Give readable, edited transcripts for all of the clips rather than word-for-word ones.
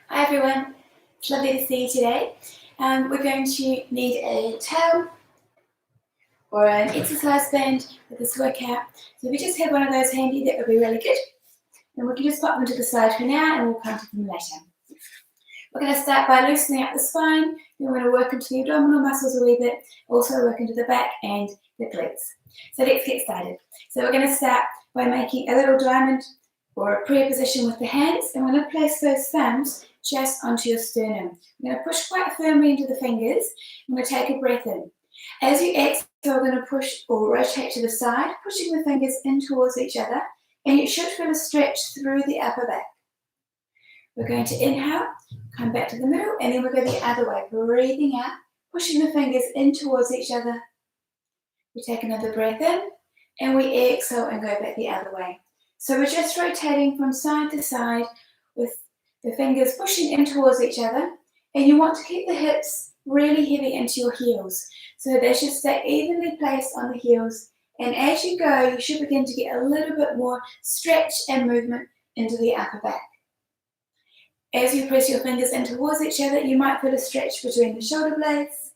Hi everyone, it's lovely to see you today. We're going to need a towel or an exercise band for this workout. So if we just have one of those handy, that would be really good. And we can just pop them to the side for now and we'll come to them later. We're going to start by loosening up the spine. Then we're going to work into the abdominal muscles a wee bit, also work into the back and the glutes. So let's get started. So we're going to start by making a little diamond or a prayer position with the hands, and we're going to place those thumbs just onto your sternum. We're going to push quite firmly into the fingers. I'm going to take a breath in. As you exhale, we're going to push or rotate to the side, pushing the fingers in towards each other, and you should feel a stretch through the upper back. We're going to inhale, come back to the middle, and then we'll go the other way, breathing out, pushing the fingers in towards each other. We take another breath in, and we exhale and go back the other way. So we're just rotating from side to side with the fingers pushing in towards each other, and you want to keep the hips really heavy into your heels. So they should stay evenly placed on the heels, and as you go, you should begin to get a little bit more stretch and movement into the upper back. As you press your fingers in towards each other, you might feel a stretch between the shoulder blades.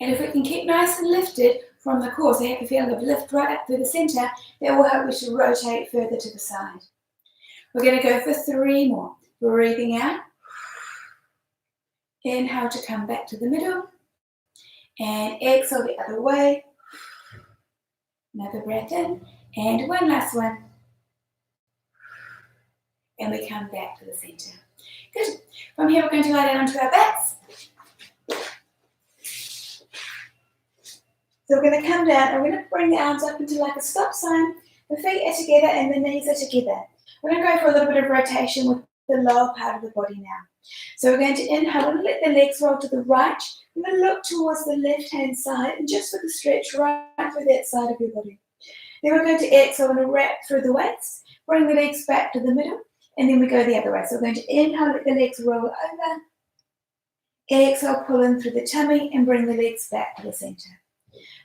And if we can keep nice and lifted from the core, so you have a feeling of lift right up through the center, that will help you to rotate further to the side. We're going to go for 3 more. Breathing out. Inhale to come back to the middle. And exhale the other way. Another breath in. And one last one. And we come back to the center. Good. From here, we're going to lie down onto our backs. So we're going to come down and we're going to bring the arms up into like a stop sign. The feet are together and the knees are together. We're going to go for a little bit of rotation with the lower part of the body now. So we're going to inhale and let the legs roll to the right. We're going to look towards the left-hand side and just with a stretch right through that side of your body. Then we're going to exhale and wrap through the waist. Bring the legs back to the middle. And then we go the other way. So we're going to inhale, let the legs roll over. Exhale, pull in through the tummy and bring the legs back to the center.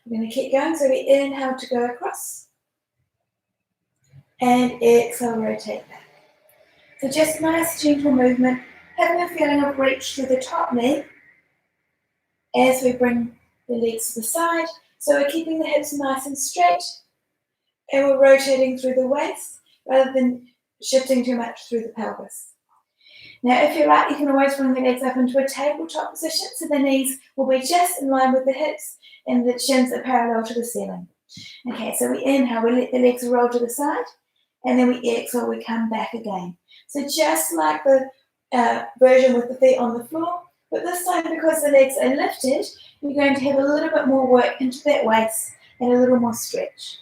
We're going to keep going. So we inhale to go across. And exhale, rotate back. So just nice, gentle movement. Having a feeling of reach through the top knee as we bring the legs to the side. So we're keeping the hips nice and straight. And we're rotating through the waist rather than shifting too much through the pelvis. Now, if you like, you can always bring the legs up into a tabletop position so the knees will be just in line with the hips and the shins are parallel to the ceiling. Okay, so we inhale, we let the legs roll to the side, and then we exhale, we come back again. So just like the version with the feet on the floor, but this time because the legs are lifted, you're going to have a little bit more work into that waist and a little more stretch.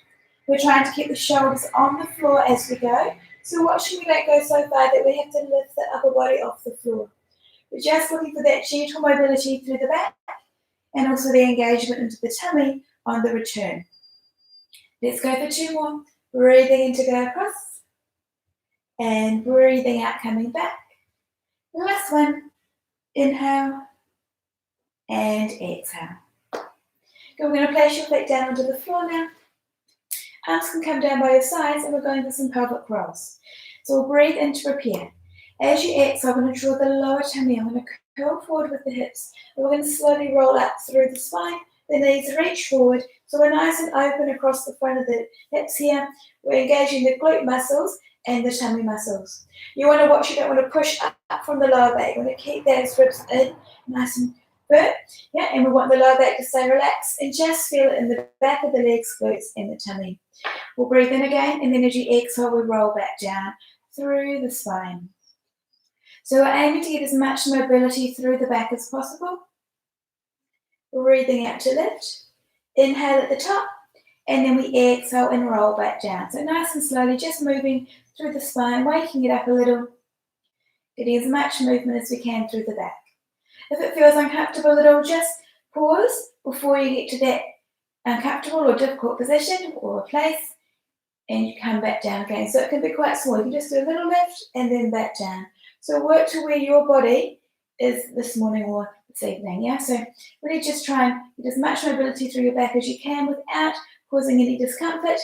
We're trying to keep the shoulders on the floor as we go. So watching we let go so far that we have to lift the upper body off the floor. We're just looking for that gentle mobility through the back and also the engagement into the tummy on the return. Let's go for 2 more. Breathing in to go across and breathing out, coming back. The last one, inhale and exhale. Okay, we're going to place your feet down onto the floor now. Arms can come down by your sides and we're going for some pelvic rolls. So we'll breathe in to prepare. As you exhale, I'm going to draw the lower tummy. I'm going to curl forward with the hips. And we're going to slowly roll up through the spine. The knees reach forward. So we're nice and open across the front of the hips here. We're engaging the glute muscles and the tummy muscles. You want to watch, you don't want to push up from the lower back. You want to keep those ribs in, nice and firm. Yeah, and we want the lower back to stay relaxed and just feel it in the back of the legs, glutes, and the tummy. We'll breathe in again, and then as you exhale, we roll back down through the spine. So we're aiming to get as much mobility through the back as possible. Breathing out to lift. Inhale at the top, and then we exhale and roll back down. So nice and slowly, just moving through the spine, waking it up a little, getting as much movement as we can through the back. If it feels uncomfortable at all, just pause before you get to that uncomfortable or difficult position or place, and you come back down again. So it can be quite small. You can just do a little lift and then back down. So work to where your body is this morning or this evening. Yeah. So really just try and get as much mobility through your back as you can without causing any discomfort,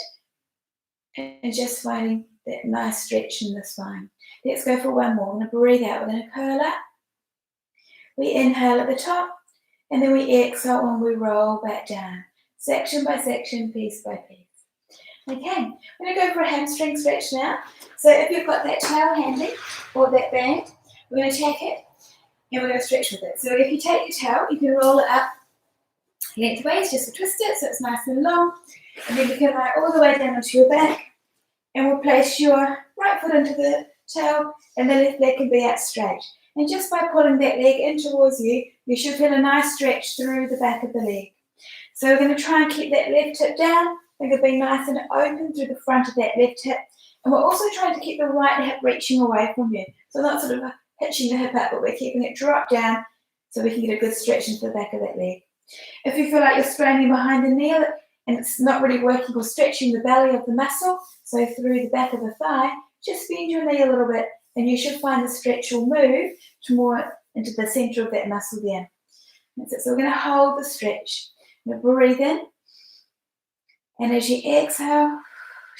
and just finding that nice stretch in the spine. Let's go for one more. We're going to breathe out. We're going to curl up. We inhale at the top, and then we exhale when we roll back down. Section by section, piece by piece. Okay, we're going to go for a hamstring stretch now. So if you've got that towel handy or that band, we're going to take it and we're going to stretch with it. So if you take your towel, you can roll it up lengthways just to twist it so it's nice and long. And then you can lie all the way down onto your back, and we'll place your right foot into the towel and the left leg can be out straight. And just by pulling that leg in towards you, you should feel a nice stretch through the back of the leg. So we're going to try and keep that left hip down. Think of being nice and open through the front of that left hip. And we're also trying to keep the right hip reaching away from you. So not sort of hitching the hip up, but we're keeping it dropped down so we can get a good stretch into the back of that leg. If you feel like you're straining behind the knee and it's not really working or stretching the belly of the muscle, so through the back of the thigh, just bend your knee a little bit and you should find the stretch will move to more into the center of that muscle there. That's it. So we're going to hold the stretch. Now breathe in. And as you exhale,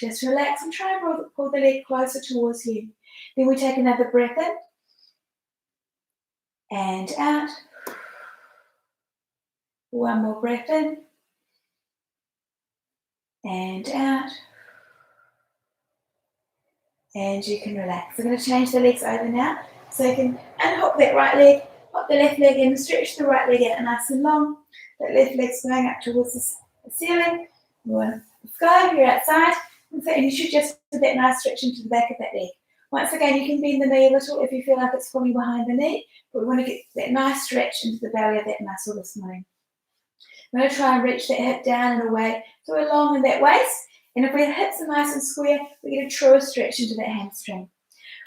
just relax and try and pull the leg closer towards you. Then we take another breath in and out. One more breath in and out. And you can relax. We're going to change the legs over now. So you can unhook that right leg, hop the left leg in, stretch the right leg out nice and long. That left leg's going up towards the ceiling. You want to go, you're outside, and you should just do that nice stretch into the back of that leg. Once again, you can bend the knee a little if you feel like it's falling behind the knee, but we want to get that nice stretch into the belly of that muscle this morning. We're going to try and reach that hip down and away, so we're long in that waist, and if our hips are nice and square, we get a truer stretch into that hamstring.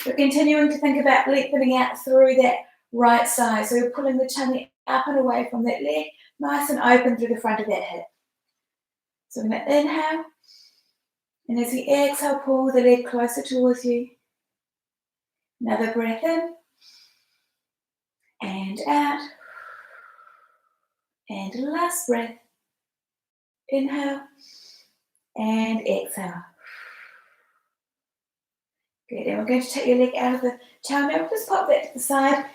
We're continuing to think about lengthening out through that right side, so we're pulling the tummy up and away from that leg, nice and open through the front of that hip. So we're going to inhale, and as we exhale, pull the leg closer towards you. Another breath in, and out, and last breath. Inhale, and exhale. Good, and we're going to take your leg out of the towel now. We'll just pop that to the side.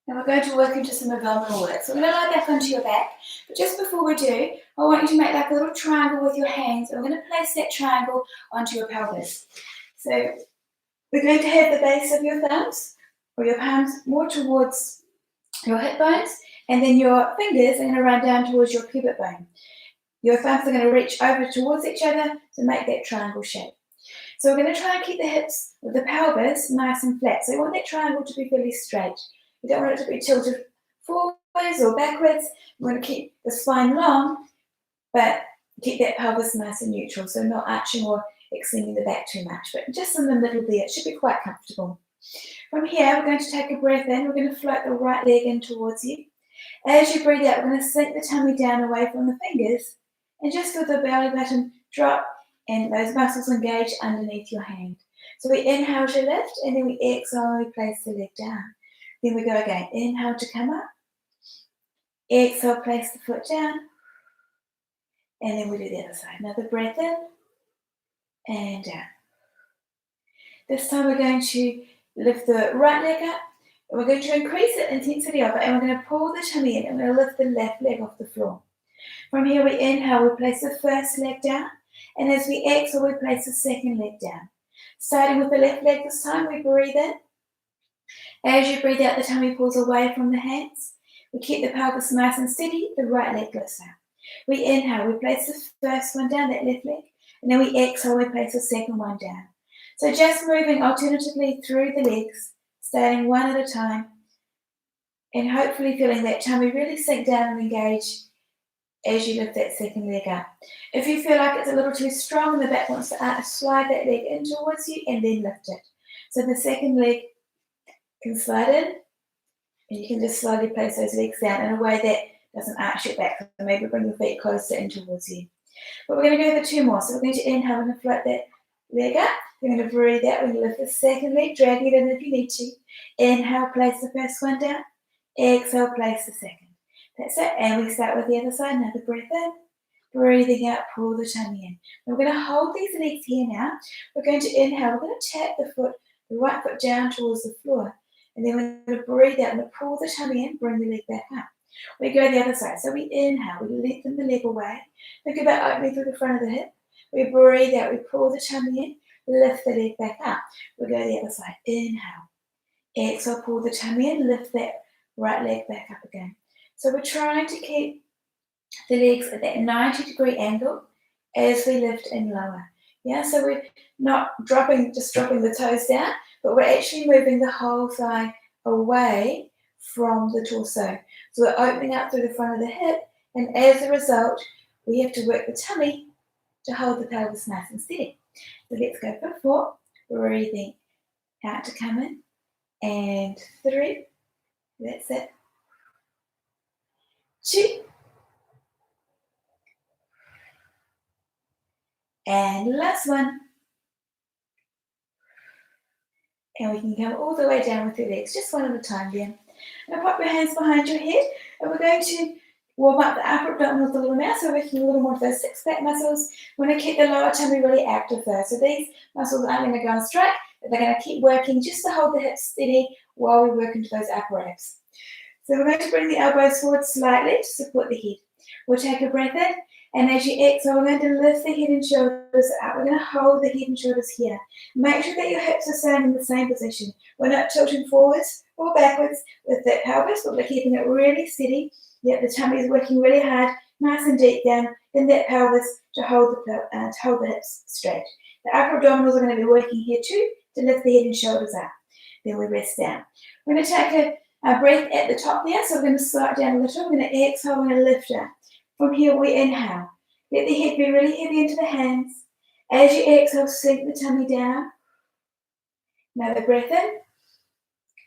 And we're going to work into some abdominal work. So we're going to lie back onto your back. But just before we do, I want you to make like a little triangle with your hands. And we're going to place that triangle onto your pelvis. So we're going to have the base of your thumbs or your palms more towards your hip bones. And then your fingers are going to run down towards your pubic bone. Your thumbs are going to reach over towards each other to make that triangle shape. So we're going to try and keep the hips with the pelvis nice and flat. So you want that triangle to be really straight. You don't want it to be tilted forwards or backwards. You want to keep the spine long, but keep that pelvis nice and neutral, so not arching or extending the back too much, but just in the middle there. It should be quite comfortable. From here, we're going to take a breath in. We're going to float the right leg in towards you. As you breathe out, we're going to sink the tummy down away from the fingers and just feel the belly button drop and those muscles engage underneath your hand. So we inhale to lift, and then we exhale and we place the leg down. Then we go again. Inhale to come up. Exhale, place the foot down. And then we do the other side. Another breath in and down. This time we're going to lift the right leg up. And we're going to increase the intensity of it. And we're going to pull the tummy in. And we're going to lift the left leg off the floor. From here we inhale, we place the first leg down. And as we exhale, we place the second leg down. Starting with the left leg this time, we breathe in. As you breathe out, the tummy pulls away from the hands. We keep the pelvis nice and steady, the right leg lifts out. We inhale, we place the first one down, that left leg, and then we exhale, we place the second one down. So just moving alternatively through the legs, starting one at a time, and hopefully feeling that tummy really sink down and engage as you lift that second leg up. If you feel like it's a little too strong and the back wants to slide that leg in towards you and then lift it. So the second leg can slide in, and you can just slowly place those legs down in a way that doesn't arch your back. So maybe bring your feet closer in towards you. But we're going to go for two more. So we're going to inhale and float that leg up. You're going to breathe out when you lift the second leg, drag it in if you need to. Inhale, place the first one down. Exhale, place the second. That's it. And we start with the other side. Another breath in. Breathing out, pull the tummy in. We're going to hold these legs here now. We're going to inhale. We're going to tap the foot the right foot down towards the floor. And then we're going to breathe out and pull the tummy in, bring the leg back up. We go the other side. So we inhale, we lengthen the leg away. Think about opening through the front of the hip. We breathe out, we pull the tummy in, lift the leg back up. We go the other side. Inhale. Exhale, pull the tummy in, lift that right leg back up again. So we're trying to keep the legs at that 90-degree angle as we lift and lower. Yeah, so we're not just dropping the toes down, but we're actually moving the whole thigh away from the torso. So we're opening up through the front of the hip, and as a result, we have to work the tummy to hold the pelvis nice and steady. So let's go for 4, breathing out to come in, and 3, that's it, 2, and last one. And we can come all the way down with your legs, just one at a time then. Now pop your hands behind your head, and we're going to warm up the upper abdominals a little now, so we're working a little more of those six-pack muscles. We're going to keep the lower tummy really active though. So these muscles aren't going to go on strike, but they're going to keep working just to hold the hips steady while we work into those upper abs. So we're going to bring the elbows forward slightly to support the head. We'll take a breath in, and as you exhale, we're going to lift the head and shoulders up. We're going to hold the head and shoulders here. Make sure that your hips are staying in the same position. We're not tilting forwards or backwards with that pelvis, but we're keeping it really steady. Yet the tummy is working really hard, nice and deep down in that pelvis to hold the hips straight. The upper abdominals are going to be working here too to lift the head and shoulders up. Then we rest down. We're going to take a breath at the top there, so we're going to slide down a little. We're going to exhale, we're going to lift up. From here, we inhale. Let the head be really heavy into the hands. As you exhale, sink the tummy down. Another breath in,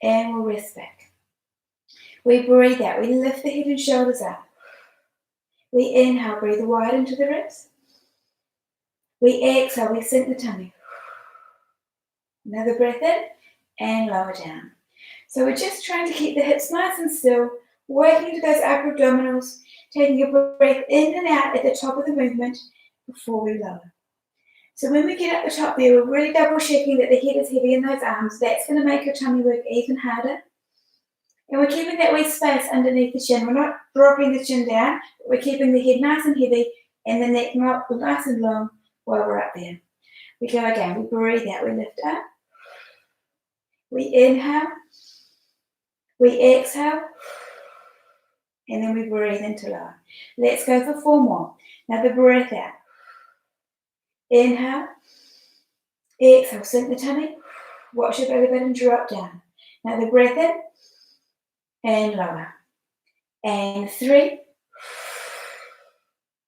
and we'll rest back. We breathe out. We lift the head and shoulders up. We inhale, breathe wide into the ribs. We exhale, we sink the tummy. Another breath in, and lower down. So we're just trying to keep the hips nice and still, working into those upper abdominals, taking a breath in and out at the top of the movement before we lower. So when we get up the top there, we're really double checking that the head is heavy in those arms. That's going to make your tummy work even harder. And we're keeping that wee space underneath the chin. We're not dropping the chin down, but we're keeping the head nice and heavy and the neck nice and long while we're up there. We go again. We breathe out. We lift up. We inhale. We exhale. And then we breathe into lower. Let's go for 4 more. Another breath out. Inhale. Exhale. Sink the tummy. Watch your belly button drop down. Another breath in. And lower. And 3.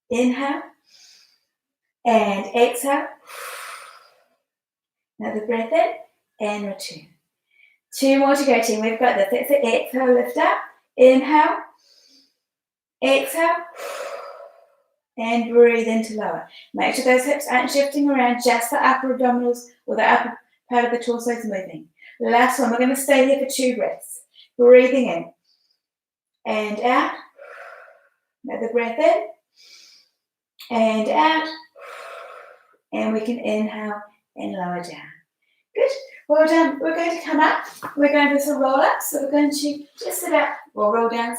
Inhale. And exhale. Another breath in. And return. 2 more to go, team. We've got this. That's it. Exhale. Lift up. Inhale. Exhale. And breathe into lower. Make sure those hips aren't shifting around, just the upper abdominals or the upper part of the torso is moving. Last one. We're going to stay here for 2 breaths. Breathing in and out. Another breath in and out. And we can inhale and lower down. Good. Well done. We're going to come up. We're going to do some roll-ups. So we're going to just sit up, or roll downs.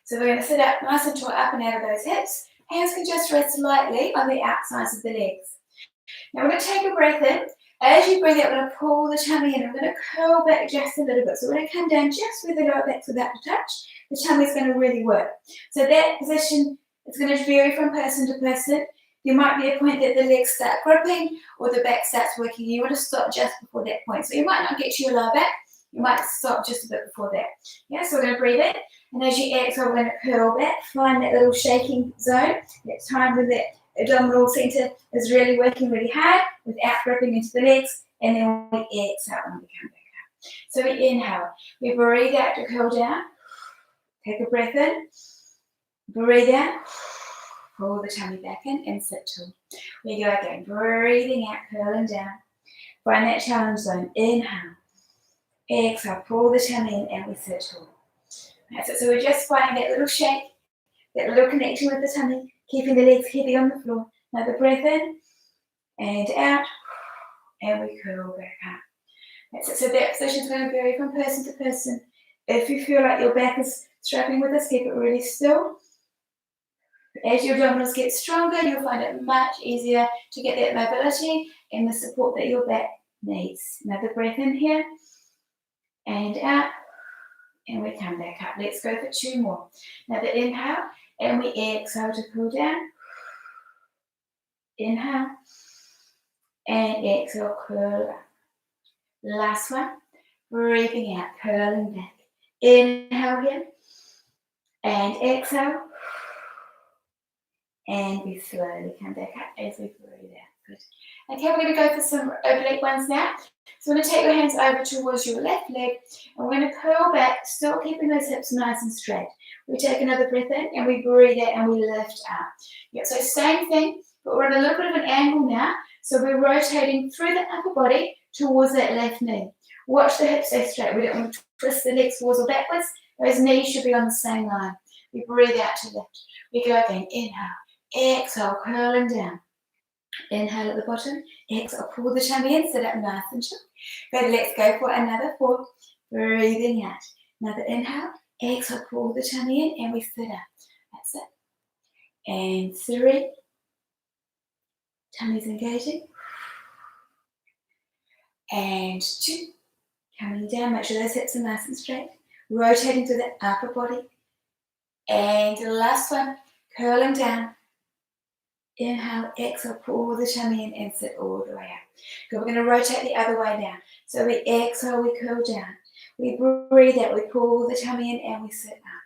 So we're going to sit up nice and tall, up and out of those hips. Hands can just rest lightly on the outsides of the legs. Now we're going to take a breath in. As you breathe out, we're going to pull the tummy in. We're going to curl back just a little bit. So we're going to come down just where the lower back's about to touch. The tummy's going to really work. So that position is going to vary from person to person. There might be a point that the legs start gripping or the back starts working. You want to stop just before that point. So you might not get to your lower back. You might stop just a bit before that. Yeah, so we're going to breathe in. And as you exhale, we're going to curl back. Find that little shaking zone. That time when that abdominal center is really working really hard without gripping into the legs. And then we exhale when we come back up. So we inhale. We breathe out to curl down. Take a breath in. Breathe out. Pull the tummy back in and sit tall. We go again. Breathing out, curling down. Find that challenge zone. Inhale. Exhale. Pull the tummy in and we sit tall. That's it. So we're just finding that little shake, that little connection with the tummy, keeping the legs heavy on the floor. Another breath in and out. And we curl back up. That's it. So that position is going to vary from person to person. If you feel like your back is struggling with this, keep it really still. As your abdominals get stronger, you'll find it much easier to get that mobility and the support that your back needs. Another breath in here and out, and we come back up. Let's go for 2 more. Another inhale, and we exhale to pull down. Inhale, and exhale, curl up. Last one, breathing out, curling back. Inhale here, and exhale. And we slowly come back up as we breathe out. Good. Okay, we're going to go for some oblique ones now. So we're going to take your hands over towards your left leg, and we're going to curl back, still keeping those hips nice and straight. We take another breath in, and we breathe out, and we lift up. Yeah, so same thing, but we're at a little bit of an angle now. So we're rotating through the upper body towards that left knee. Watch the hips stay straight. We don't want to twist the legs forwards or backwards. Those knees should be on the same line. We breathe out to lift. We go again. Inhale. Exhale, curling down. Inhale at the bottom. Exhale, pull the tummy in, sit up nice and chill. Good, let's go for another 4. Breathing out. Another inhale. Exhale, pull the tummy in, and we sit up. That's it. And 3. Tummy's engaging. And 2. Coming down, make sure those hips are nice and straight. Rotating through the upper body. And the last one, curling down. Inhale, exhale, pull the tummy in and sit all the way up. Good, we're going to rotate the other way now. So we exhale, we curl down. We breathe out, we pull the tummy in and we sit up.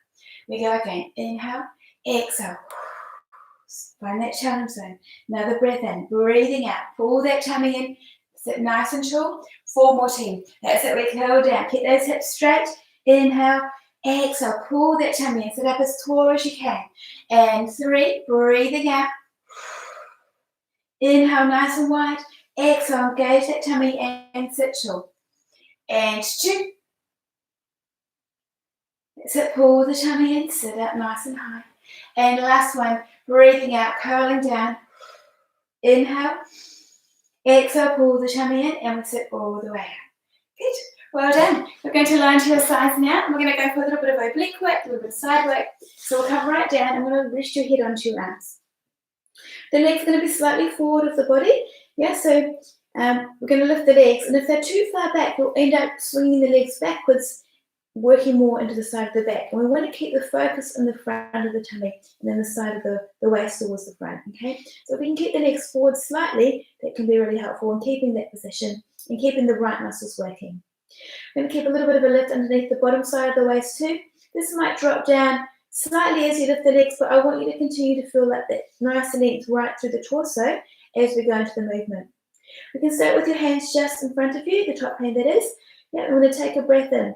We go again. Inhale, exhale. Find that challenge zone. Another breath in, breathing out. Pull that tummy in, sit nice and tall. 4 more, team. That's it, we curl down. Keep those hips straight. Inhale, exhale, pull that tummy in. Sit up as tall as you can. And 3, breathing out. Inhale, nice and wide. Exhale, engage that tummy and sit tall. And 2. That's it, pull the tummy in, sit up nice and high. And last one, breathing out, curling down. Inhale. Exhale, pull the tummy in, and we sit all the way up. Good. Well done. We're going to line to your sides now, and we're going to go for a little bit of oblique work, a little bit of side work. So we'll come right down, and we're going to rest your head onto your arms. The legs are going to be slightly forward of the body. Yeah, so we're going to lift the legs, and if they're too far back, we'll end up swinging the legs backwards, working more into the side of the back. And we want to keep the focus in the front of the tummy and then the side of the waist towards the front, okay? So if we can keep the legs forward slightly, that can be really helpful in keeping that position and keeping the right muscles working. We're going to keep a little bit of a lift underneath the bottom side of the waist too. This might drop down slightly as you lift the legs, but I want you to continue to feel like that nice length right through the torso as we go into the movement. We can start with your hands just in front of you, the top hand that is. Yeah, we're going to take a breath in.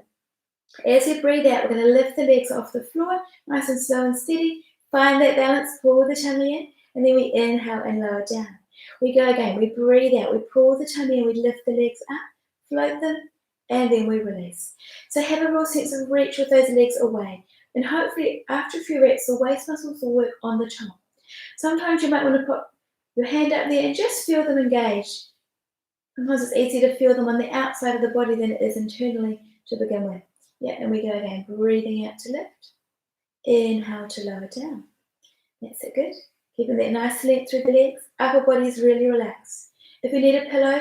As you breathe out, we're going to lift the legs off the floor, nice and slow and steady. Find that balance, pull the tummy in, and then we inhale and lower down. We go again, we breathe out, we pull the tummy in, we lift the legs up, float them, and then we release. So have a real sense of reach with those legs away. And hopefully, after a few reps, the waist muscles will work on the top. Sometimes you might want to put your hand up there and just feel them engage. Sometimes it's easier to feel them on the outside of the body than it is internally to begin with. Yeah, and we go again, breathing out to lift. Inhale to lower down. That's it, good. Keeping that nice length through the legs. Upper body is really relaxed. If you need a pillow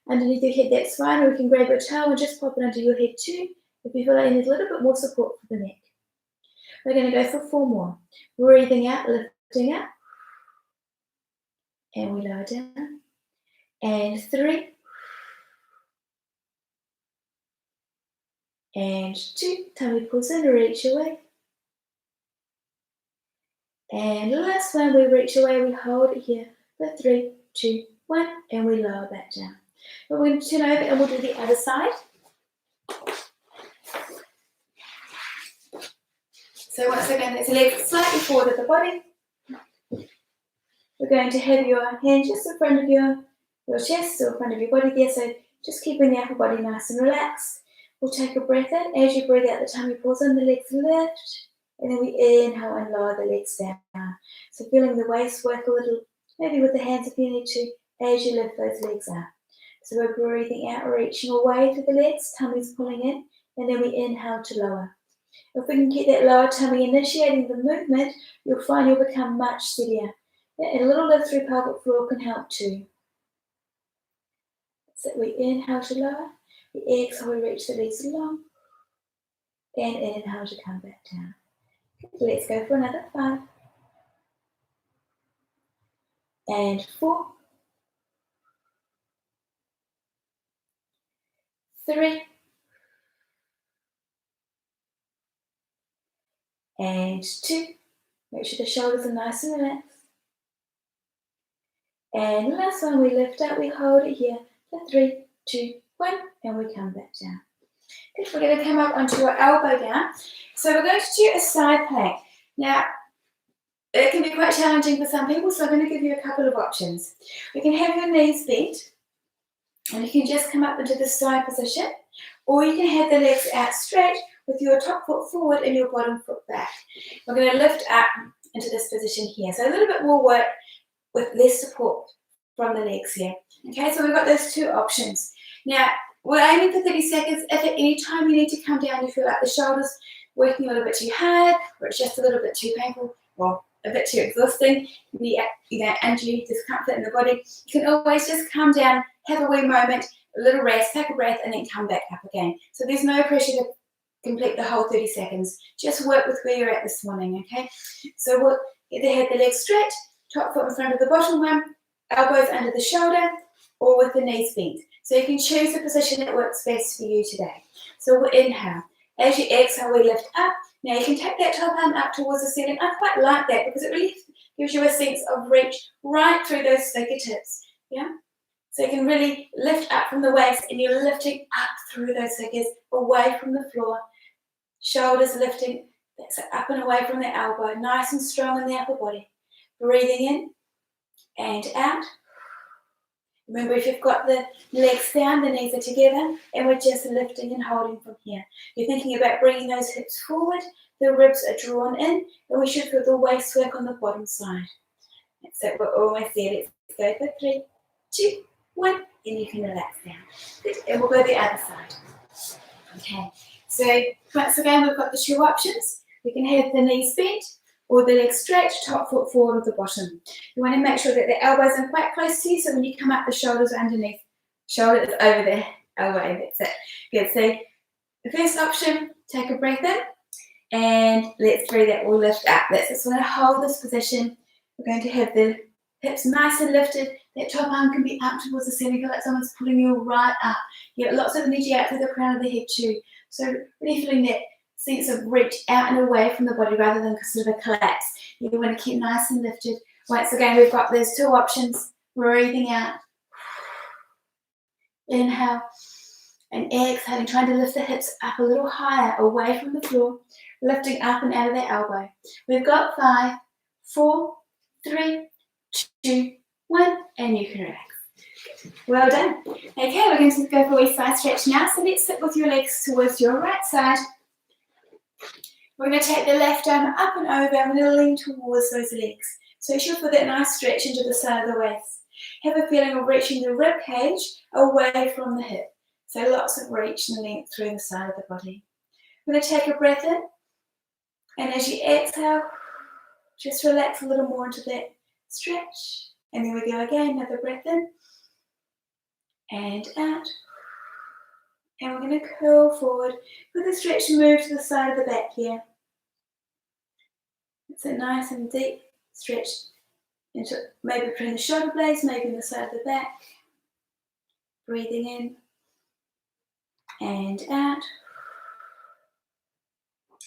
underneath your head, that's fine. Or you can grab a towel and just pop it under your head too, if you feel like you need a little bit more support for the neck. We're going to go for 4 more. Breathing out, lifting up. And we lower down. And 3. And 2. Tummy pulls in, reach away. And last one, we reach away, we hold it here for 3, 2, 1, and we lower back down. We're going to turn over and we'll do the other side. So once again, that's the legs slightly forward of the body. We're going to have your hand just in front of your chest or in front of your body there, so just keeping the upper body nice and relaxed. We'll take a breath in. As you breathe out, the tummy pulls in, the legs lift, and then we inhale and lower the legs down. So feeling the waist work a little, maybe with the hands if you need to, as you lift those legs out. So we're breathing out, reaching away through the legs, tummy's pulling in, and then we inhale to lower. If we can get that lower tummy initiating the movement, you'll find you'll become much steadier. And a little lift through pelvic floor can help too. So we inhale to lower, we exhale, we reach the legs long, and inhale to come back down. Let's go for another 5. And 4. 3. And 2. Make sure the shoulders are nice and relaxed. And last one, we lift up, we hold it here for 3, 2, 1, and we come back down. Good, we're going to come up onto your elbow down. So we're going to do a side plank. Now, it can be quite challenging for some people, so I'm going to give you a couple of options. We can have your knees bent, and you can just come up into the side position, or you can have the legs out straight with your top foot forward and your bottom foot back. We're going to lift up into this position here. So a little bit more work with less support from the legs here. Okay, so we've got those two options. Now, we're aiming for 30 seconds. If at any time you need to come down, you feel like the shoulders working a little bit too hard, or it's just a little bit too painful, or a bit too exhausting, undue discomfort in the body, you can always just come down, have a wee moment, a little rest, take a breath, and then come back up again. So there's no pressure to complete the whole 30 seconds. Just work with where you're at this morning, okay? So we'll either have the legs straight, top foot in front of the bottom one, elbows under the shoulder, or with the knees bent. So you can choose the position that works best for you today. So we'll inhale. As you exhale, we lift up. Now you can take that top arm up towards the ceiling. I quite like that because it really gives you a sense of reach right through those fingertips. Yeah? So you can really lift up from the waist and you're lifting up through those fingers, away from the floor. Shoulders lifting, that's it, up and away from the elbow, nice and strong in the upper body. Breathing in and out. Remember, if you've got the legs down, the knees are together, and we're just lifting and holding from here. You're thinking about bringing those hips forward, the ribs are drawn in, and we should feel the waist work on the bottom side. That's it, we're almost there. Let's go for 3, 2, 1, and you can relax down. Good, and we'll go the other side. Okay, so once again, we've got the two options. We can have the knees bent, or the legs straight, top foot forward or the bottom. You want to make sure that the elbows are quite close to you, so when you come up, the shoulders are underneath. Shoulder is over there, away, that's it. Good, so the first option, take a breath in, and let's breathe out, we'll lift up. That's it, so we're going to hold this position. We're going to have the hips nice and lifted. That top arm can be up towards the ceiling, feel like someone's pulling you right up. You get lots of energy out through the crown of the head too. So really feeling that sense of reach out and away from the body rather than sort of a collapse. You want to keep nice and lifted. Once again, we've got those two options. Breathing out. Inhale and exhaling, trying to lift the hips up a little higher, away from the floor, lifting up and out of the elbow. We've got 5, 4, 3, 2, 1, and you can relax. Well done. Okay, we're going to go for a side stretch now. So let's sit with your legs towards your right side. We're going to take the left arm up and over. I'm going to lean towards those legs. So you should feel that nice stretch into the side of the waist. Have a feeling of reaching the rib cage away from the hip. So lots of reach and length through the side of the body. I'm going to take a breath in. And as you exhale, just relax a little more into that stretch. And then we go again, another breath in. And out. And we're going to curl forward with a stretch and move to the side of the back here. It's a nice and deep stretch into maybe between the shoulder blades, maybe in the side of the back. Breathing in and out.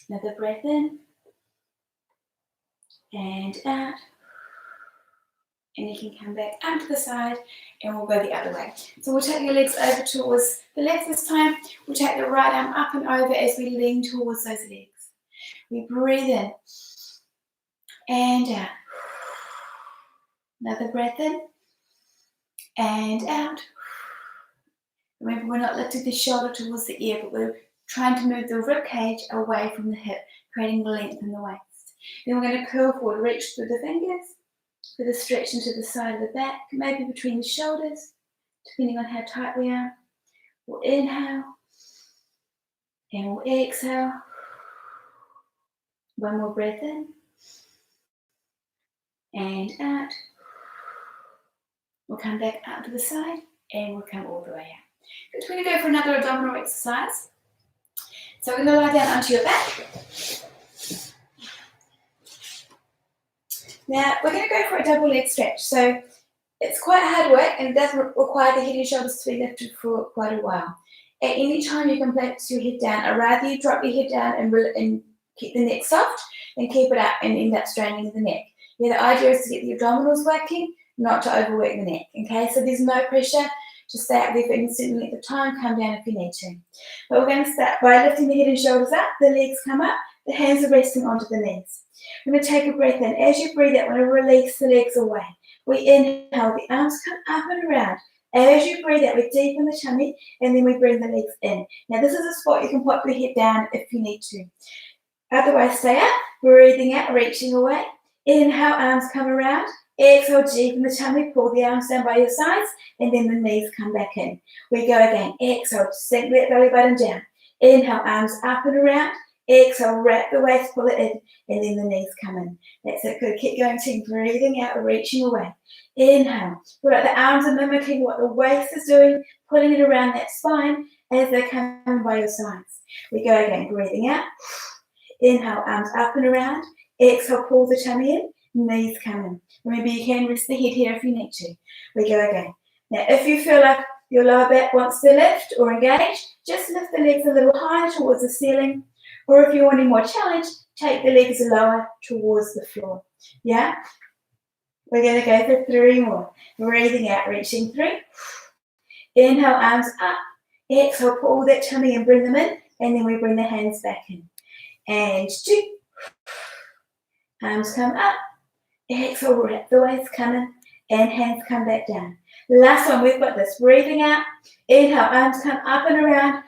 Another breath in and out. And you can come back up to the side and we'll go the other way. So we'll take your legs over towards the left this time. We'll take the right arm up and over as we lean towards those legs. We breathe in and out. Another breath in and out. Remember, we're not lifting the shoulder towards the ear, but we're trying to move the rib cage away from the hip, creating length in the waist. Then we're going to curl forward, reach through the fingers, with a stretch into the side of the back, maybe between the shoulders. depending on how tight we are. We'll inhale and we'll exhale. One more breath in and out. We'll come back out to the side and we'll come all the way out. Good. We're going to go for another abdominal exercise. So we're going to lie down onto your back. Now we're going to go for a double leg stretch. So it's quite hard work and it doesn't require the head and shoulders to be lifted for quite a while. At any time you can place your head down. I'd rather you drop your head down and keep the neck soft than keep it up and end up straining the neck. Yeah, the idea is to get the abdominals working, not to overwork the neck. Okay, so there's no pressure. Just stay up there for a certain length of time, come down if you need to. But we're going to start by lifting the head and shoulders up, the legs come up, the hands are resting onto the knees. We're going to take a breath in. As you breathe out, we're going to release the legs away. We inhale, the arms come up and around. As you breathe out, we deepen the tummy, and then we bring the legs in. Now, this is a spot you can pop your head down if you need to. Otherwise, stay up, breathing out, reaching away. Inhale, arms come around. Exhale, deepen the tummy, pull the arms down by your sides, and then the knees come back in. We go again. Exhale, sink that belly button down. Inhale, arms up and around. Exhale, wrap the waist, pull it in, and then the knees come in. That's it. Good. Keep going, team. Breathing out, reaching away. Inhale. Feel like the arms are mimicking what the waist is doing, pulling it around that spine as they come by your sides. We go again. Breathing out. Inhale, arms up and around. Exhale, pull the tummy in. Knees come in. Remember, you can rest the head here if you need to. We go again. Now, if you feel like your lower back wants to lift or engage, just lift the legs a little higher towards the ceiling. Or if you're wanting more challenge, take the legs lower towards the floor. Yeah? We're going to go for 3 more. Breathing out, reaching through. Inhale, arms up. Exhale, pull that tummy and bring them in. And then we bring the hands back in. And 2. Arms come up. Exhale, wrap the waist, come in. And hands come back down. Last one, we've got this. Breathing out. Inhale, arms come up and around.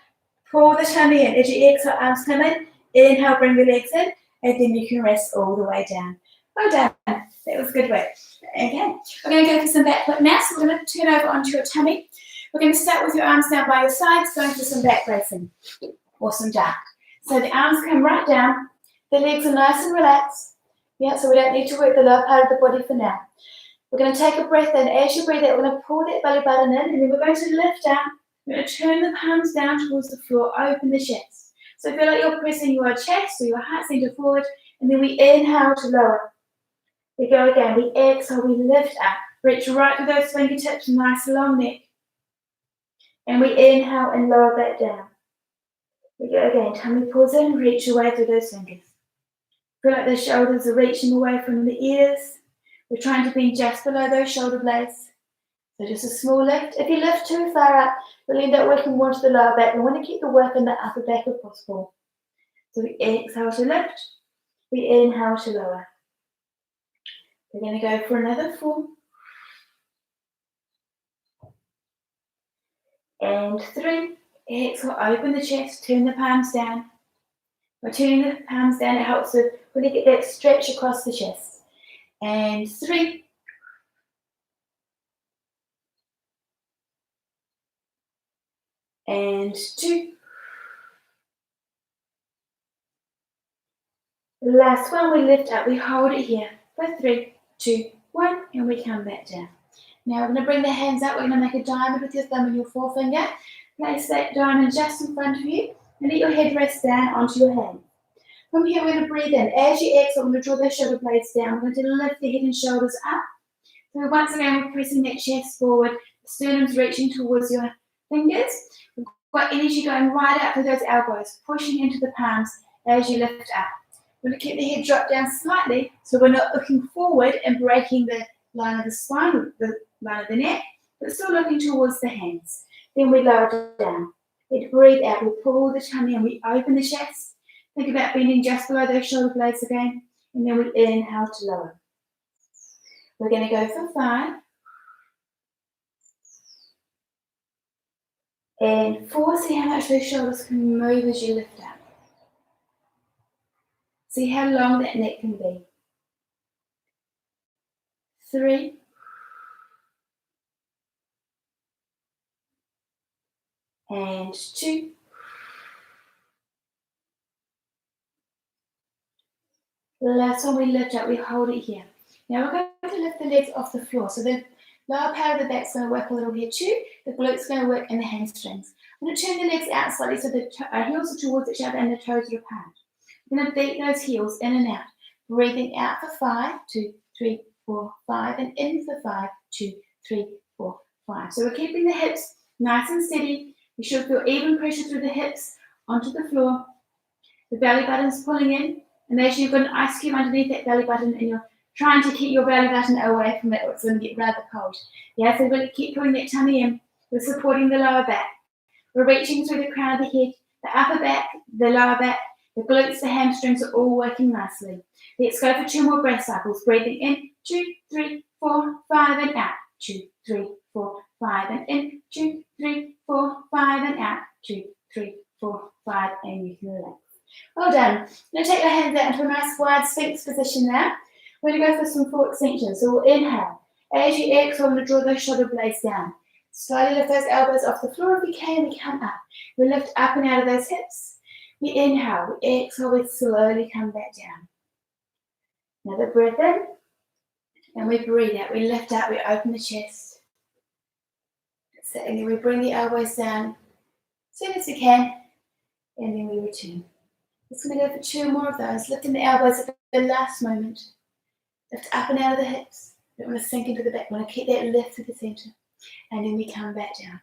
Pull the tummy in. As you exhale, arms come in. Inhale, bring the legs in. And then you can rest all the way down. Well done. That was good work. Okay. We're going to go for some back work now. So we're going to turn over onto your tummy. We're going to start with your arms down by your sides, going for some back bracing or some dark. So the arms come right down. The legs are nice and relaxed. Yeah, so we don't need to work the lower part of the body for now. We're going to take a breath in. As you breathe out, we're going to pull that belly button in, and then we're going to lift up. We're going to turn the palms down towards the floor, open the chest. So feel like you're pressing your chest or your heart center forward, and then we inhale to lower. We go again. We exhale, we lift up. Reach right to those fingertips, nice long neck. And we inhale and lower back down. We go again. Tummy pulls in, reach away through those fingers. Feel like the shoulders are reaching away from the ears. We're trying to be just below those shoulder blades. So just a small lift. If you lift too far up, we'll end up working more to the lower back. We want to keep the work in the upper back if possible. So we exhale to lift. We inhale to lower. We're going to go for another 4. And 3. Exhale, open the chest, turn the palms down. By turning the palms down, it helps to really get that stretch across the chest. And 3. And 2. The last one, we lift up, we hold it here for 3, 2, 1, and we come back down. Now we're going to bring the hands up. We're going to make a diamond with your thumb and your forefinger. Place that diamond just in front of you and let your head rest down onto your hand. From here, we're going to breathe in. As you exhale, we're going to draw those shoulder blades down. We're going to lift the head and shoulders up. So once again, we're pressing that chest forward. The sternum's reaching towards your fingers. We've got energy going right up through those elbows, pushing into the palms as you lift up. We're going to keep the head dropped down slightly so we're not looking forward and breaking the line of the spine, the line of the neck, but still looking towards the hands. Then we lower it down. We breathe out. We pull the tummy and we open the chest. Think about bending just below those shoulder blades again. And then we inhale to lower. We're going to go for 5. And 4. See how much those shoulders can move as you lift up. See how long that neck can be. 3. and 2. The last one we lift up, we hold it here. Now we're going to lift the legs off the floor. So the lower part of the back's going to work a little here too. The glutes going to work in the hamstrings. I'm going to turn the legs out slightly so the heels are towards each other and the toes are apart. I'm going to beat those heels in and out. Breathing out for 5, 2, 3, 4, 5, and in for 5, 2, 3, 4, 5. So we're keeping the hips nice and steady. You should feel even pressure through the hips onto the floor. The belly button's pulling in, and as you've got an ice cube underneath that belly button and you're trying to keep your belly button away from it, or it's going to get rather cold. Yeah, so we're going to keep pulling that tummy in. We're supporting the lower back. We're reaching through the crown of the head, the upper back, the lower back, the glutes, the hamstrings are all working nicely. Let's go for 2 more breath cycles. Breathing in, 2, 3, 4, 5, and out. 2, 3, 4, 5, and in. 2, 3, 4, 5, and out. 2, 3, 4, 5, and you can relax. Well done. Now take your hands out into a nice wide sphinx position now. We're going to go for some full extensions. So we'll inhale. As you exhale, I'm going to draw those shoulder blades down. Slowly lift those elbows off the floor if you can. We come up. We lift up and out of those hips. We inhale. We exhale. We slowly come back down. Another breath in. And we breathe out. We lift up. We open the chest. That's it. And then we bring the elbows down as soon as we can. And then we return. Just going to go for 2 more of those. Lifting the elbows at the last moment. Lift up and out of the hips. Don't want to sink into the back. We want to keep that lift to the center. And then we come back down.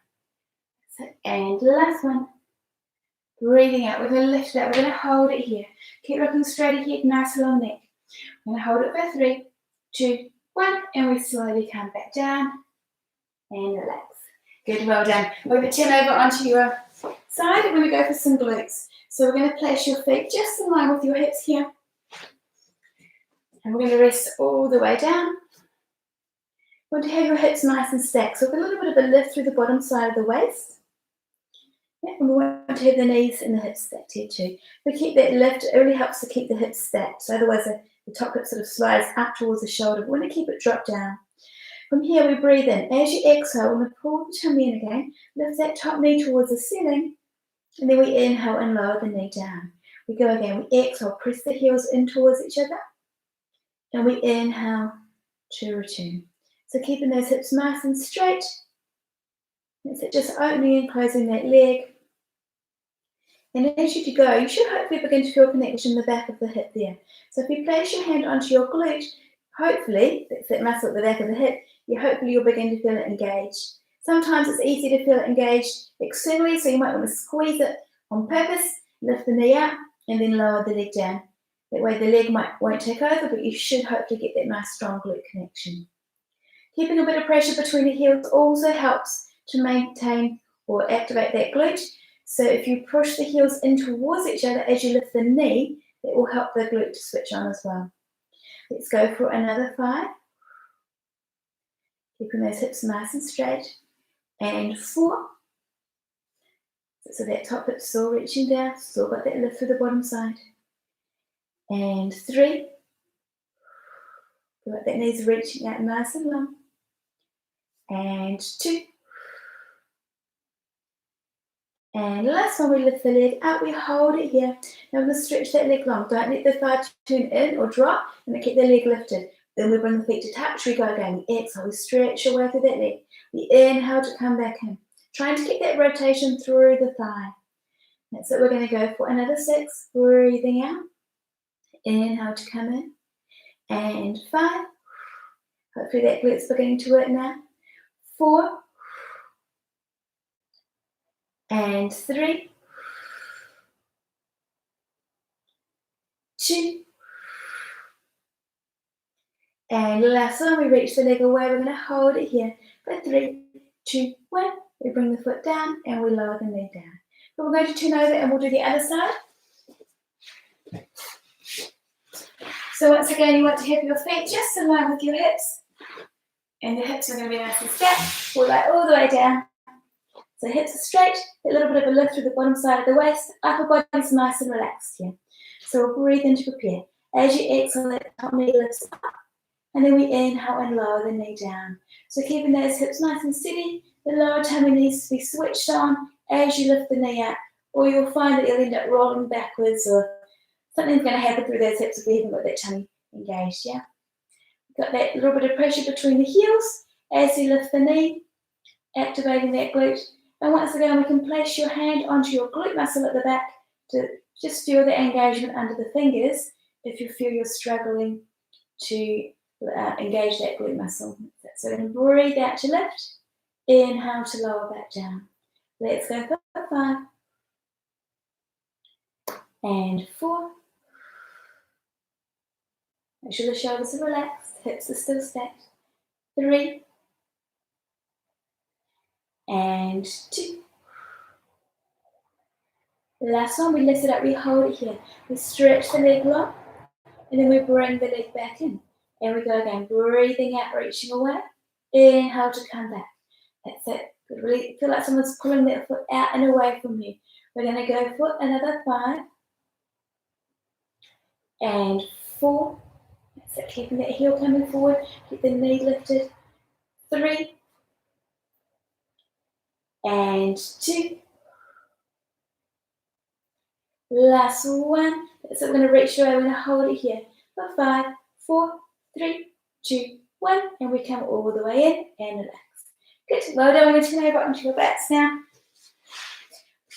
So, and last one. Breathing out. We're going to lift it up. We're going to hold it here. Keep looking straight ahead, nice long neck. We're going to hold it for 3, 2, 1. And we slowly come back down. And relax. Good, well done. We're going to turn over onto your side. We're going to go for some glutes. So we're going to place your feet just in line with your hips here. And we're going to rest all the way down. We want to have your hips nice and stacked. So with a little bit of a lift through the bottom side of the waist. Yeah, and we want to have the knees and the hips stacked here too. We keep that lift. It really helps to keep the hips stacked. So otherwise the top hip sort of slides up towards the shoulder. We want to keep it dropped down. From here we breathe in. As you exhale, we're going to pull the tummy in again. Lift that top knee towards the ceiling. And then we inhale and lower the knee down. We go again. We exhale. Press the heels in towards each other. And we inhale to return. So keeping those hips nice and straight. That's it, just opening and closing that leg. And as you go, you should hopefully begin to feel a connection in the back of the hip there. So if you place your hand onto your glute, hopefully, that's that muscle at the back of the hip, hopefully you'll begin to feel it engaged. Sometimes it's easy to feel it engaged externally, so you might want to squeeze it on purpose, lift the knee up, and then lower the leg down. That way the leg won't take over, but you should hopefully get that nice strong glute connection. Keeping a bit of pressure between the heels also helps to maintain or activate that glute. So if you push the heels in towards each other as you lift the knee, it will help the glute to switch on as well. Let's go for another 5. Keeping those hips nice and straight. And 4. So that top hip's still reaching down, still got that lift through the bottom side. And 3. Feel like that knee's reaching out nice and long. And 2. And last one, we lift the leg up, we hold it here. Now we're going to stretch that leg long. Don't let the thigh turn in or drop, and then keep the leg lifted. Then we bring the feet to touch, we go again. We exhale, we stretch your way through that leg. We inhale to come back in. Trying to get that rotation through the thigh. That's it, we're going to go for another 6. Breathing out. Inhale to come in. And 5. Hopefully that glute's beginning to work now. 4. And 3. 2. And last one, we reach the leg away. We're going to hold it here for 3, 2, 1. We bring the foot down and we lower the knee down. But we're going to turn over and we'll do the other side. So once again, you want to have your feet just in line with your hips. And the hips are going to be nice and stacked. We'll lay all the way down. So hips are straight, a little bit of a lift through the bottom side of the waist. Upper body's nice and relaxed here. So we'll breathe in to prepare. As you exhale, that top knee lifts up. And then we inhale and lower the knee down. So keeping those hips nice and steady. The lower tummy needs to be switched on as you lift the knee up, or you'll find that you'll end up rolling backwards, or something's going to happen through those hips if we haven't got that tummy engaged, yeah? Got that little bit of pressure between the heels as you lift the knee, activating that glute. And once again, we can place your hand onto your glute muscle at the back to just feel the engagement under the fingers if you feel you're struggling to engage that glute muscle. So we're going to breathe out to lift, inhale to lower back down. Let's go for 5 and 4. Make sure the shoulders are relaxed, hips are still stacked. 3 and 2. Last one, we lift it up, we hold it here. We stretch the leg long, and then we bring the leg back in. And we go again, breathing out, reaching away. Inhale to come back. That's it. Really feel like someone's pulling that foot out and away from you. We're going to go for another 5 and 4. That's it, keeping that heel coming forward. Keep the knee lifted. 3 and 2. Last one. So we're going to reach away. We're going to hold it here for 5, 4, 3, 2, 1. And we come all the way in and relax. Good. Lower down. We're going to turn over onto your backs now.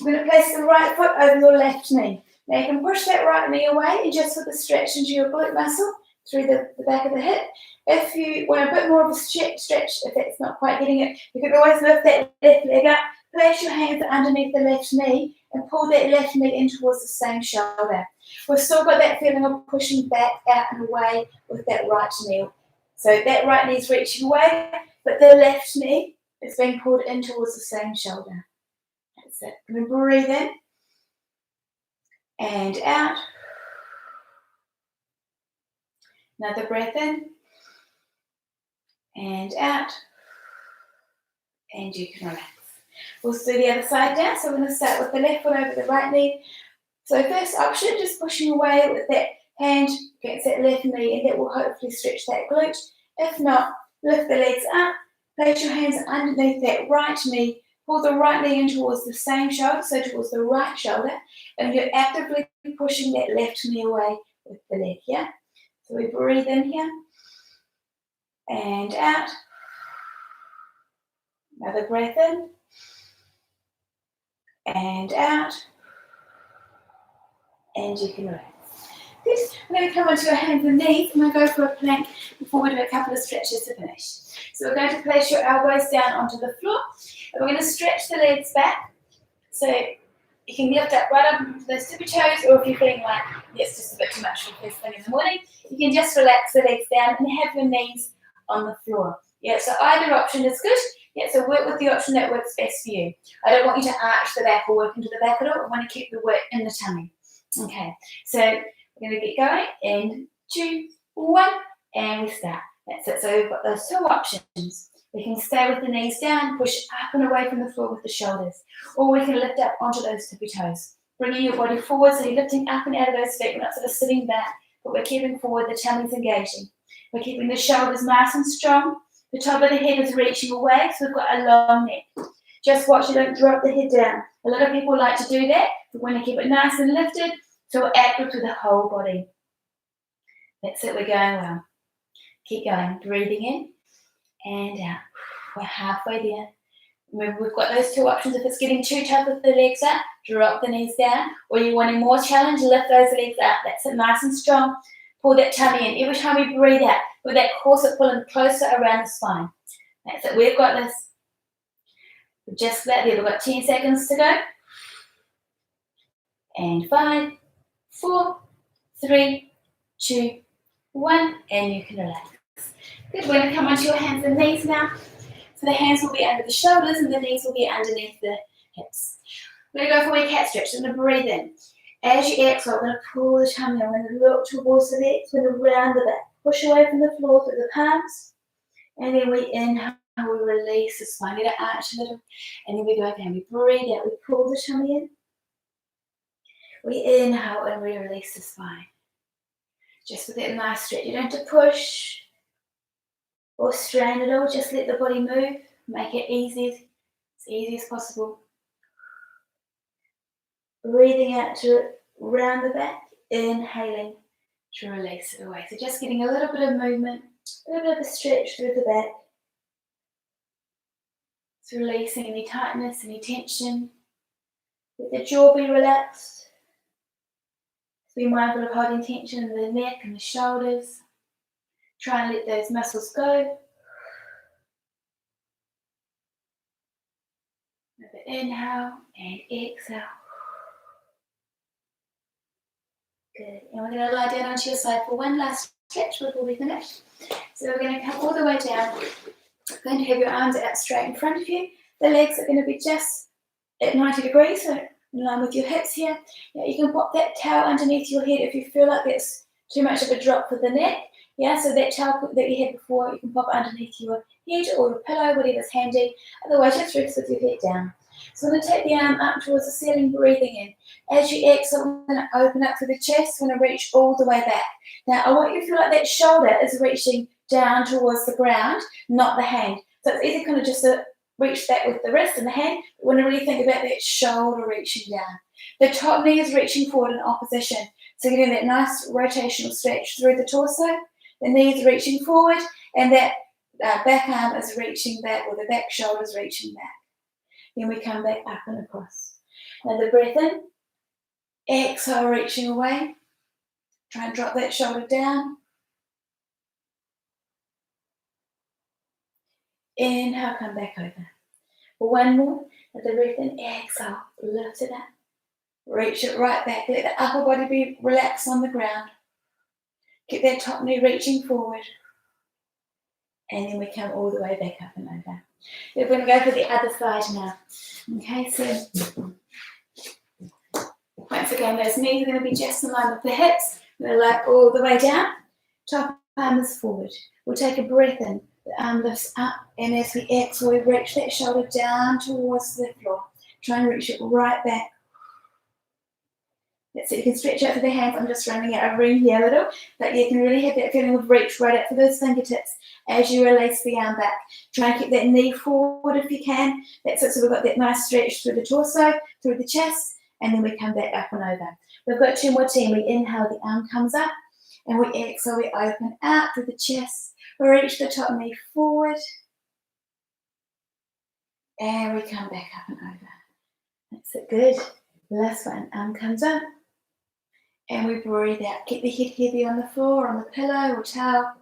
We're going to place the right foot over your left knee. Now you can push that right knee away and just put the stretch into your glute muscle through the back of the hip. If you want a bit more of a stretch, if that's not quite getting it, you can always lift that left leg up, place your hands underneath the left knee and pull that left knee in towards the same shoulder. We've still got that feeling of pushing back, out and away with that right knee. So that right knee is reaching away, but the left knee is being pulled in towards the same shoulder. That's it. I'm going to breathe in and out. Another breath in and out. And you can relax. We'll do the other side now. So we're going to start with the left foot over the right knee. So first option, just pushing away with that hand against that left knee, and that will hopefully stretch that glute. If not, lift the legs up, place your hands underneath that right knee, pull the right knee in towards the same shoulder, so towards the right shoulder, and you're actively pushing that left knee away with the leg, yeah? So we breathe in here and out. Another breath in and out. And you can relax. Good. I'm going to come onto your hands and knees. I'm going to go for a plank before we do a couple of stretches to finish. So we're going to place your elbows down onto the floor. And we're going to stretch the legs back. So you can lift up right up into those tippy toes, or if you're feeling like it's just a bit too much for the first thing in the morning, you can just relax the legs down and have your knees on the floor. Yeah, so either option is good. Yeah, so work with the option that works best for you. I don't want you to arch the back or work into the back at all. I want to keep the work in the tummy. Okay, so we're going to get going in 2, 1, and we start. That's it. So we've got those 2 options. We can stay with the knees down, push up and away from the floor with the shoulders, or we can lift up onto those tippy toes, bringing your body forward, so you're lifting up and out of those feet. We're not sort of sitting back, but we're keeping forward, the tummy's engaging. We're keeping the shoulders nice and strong. The top of the head is reaching away, so we've got a long neck. Just watch you don't drop the head down. A lot of people like to do that. We want to keep it nice and lifted, so we're active through the whole body. That's it, we're going well. Keep going, breathing in and out. We're halfway there. Remember, we've got those 2 options. If it's getting too tough with the legs up, drop the knees down. Or you're wanting more challenge, lift those legs up. That's it, nice and strong. Pull that tummy in. Every time we breathe out, with that corset pulling closer around the spine. That's it, we've got this. Just about there. We've got 10 seconds to go. And 5, 4, 3, 2, 1, and you can relax. Good. We're going to come onto your hands and knees now. So the hands will be under the shoulders and the knees will be underneath the hips. We're going to go for a cat stretch. I'm going to breathe in. As you exhale, I'm going to pull the tummy. I'm going to look towards the legs. We're going to round the back. Push away from the floor through the palms. And then we inhale. We release the spine. Let it arch a little. And then we go again. We breathe out. We pull the tummy in. We inhale and we release the spine. Just with that nice stretch. You don't have to push or strain at all. Just let the body move. Make it easy, as easy as possible. Breathing out to round the back, inhaling to release it away. So just getting a little bit of movement, a little bit of a stretch through the back. So releasing any tightness, any tension. Let the jaw be relaxed. So be mindful of holding tension in the neck and the shoulders. Try and let those muscles go. Another inhale and exhale. Good. And we're going to lie down onto your side for one last stretch before we finish. So we're going to come all the way down. You're going to have your arms out straight in front of you. The legs are going to be just at 90 degrees, so in line with your hips here. Now you can pop that towel underneath your head if you feel like that's too much of a drop for the neck. Yeah, so that towel that you had before, you can pop it underneath your head or your pillow, whatever's handy. Otherwise, just rest with your head down. So I'm going to take the arm up towards the ceiling, breathing in. As you exhale, we're going to open up through the chest. We're going to reach all the way back. Now, I want you to feel like that shoulder is reaching down towards the ground, not the hand. So it's easy kind of just to reach back with the wrist and the hand. We want to really think about that shoulder reaching down. The top knee is reaching forward in opposition. So you're getting that nice rotational stretch through the torso. The knee is reaching forward, and that back arm is reaching back, or the back shoulder is reaching back. Then we come back up and across. Another breath in. Exhale, reaching away. Try and drop that shoulder down. Inhale, come back over. One more. Another breath in. Exhale, lift it up. Reach it right back. Let the upper body be relaxed on the ground. Get that top knee reaching forward. And then we come all the way back up and over. We're going to go for the other side now. Okay, so once again, those knees are going to be just in line with the hips. We're going to lie all the way down. Top arm is forward. We'll take a breath in. The arm lifts up, and as we exhale, we reach that shoulder down towards the floor. Try and reach it right back. That's it. You can stretch out for the hands. I'm just running out of room here a little, but you can really have that feeling of reach right out for those fingertips as you release the arm back. Try and keep that knee forward if you can. That's it. So we've got that nice stretch through the torso, through the chest, and then we come back up and over. We've got two more team. We inhale, the arm comes up, and we exhale, we open out through the chest. We reach the top knee forward, and we come back up and over. That's it. Good. Last one. Arm comes up. And we breathe out. Get the head heavy on the floor, on the pillow or towel.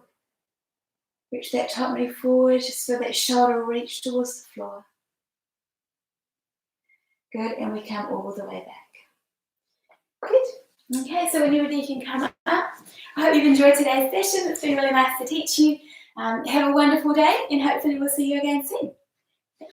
Reach that top knee forward, just so that shoulder reach towards the floor. Good, and we come all the way back. Good. Okay, so when you're ready, you can come up. I hope you've enjoyed today's session. It's been really nice to teach you. Have a wonderful day, and hopefully we'll see you again soon.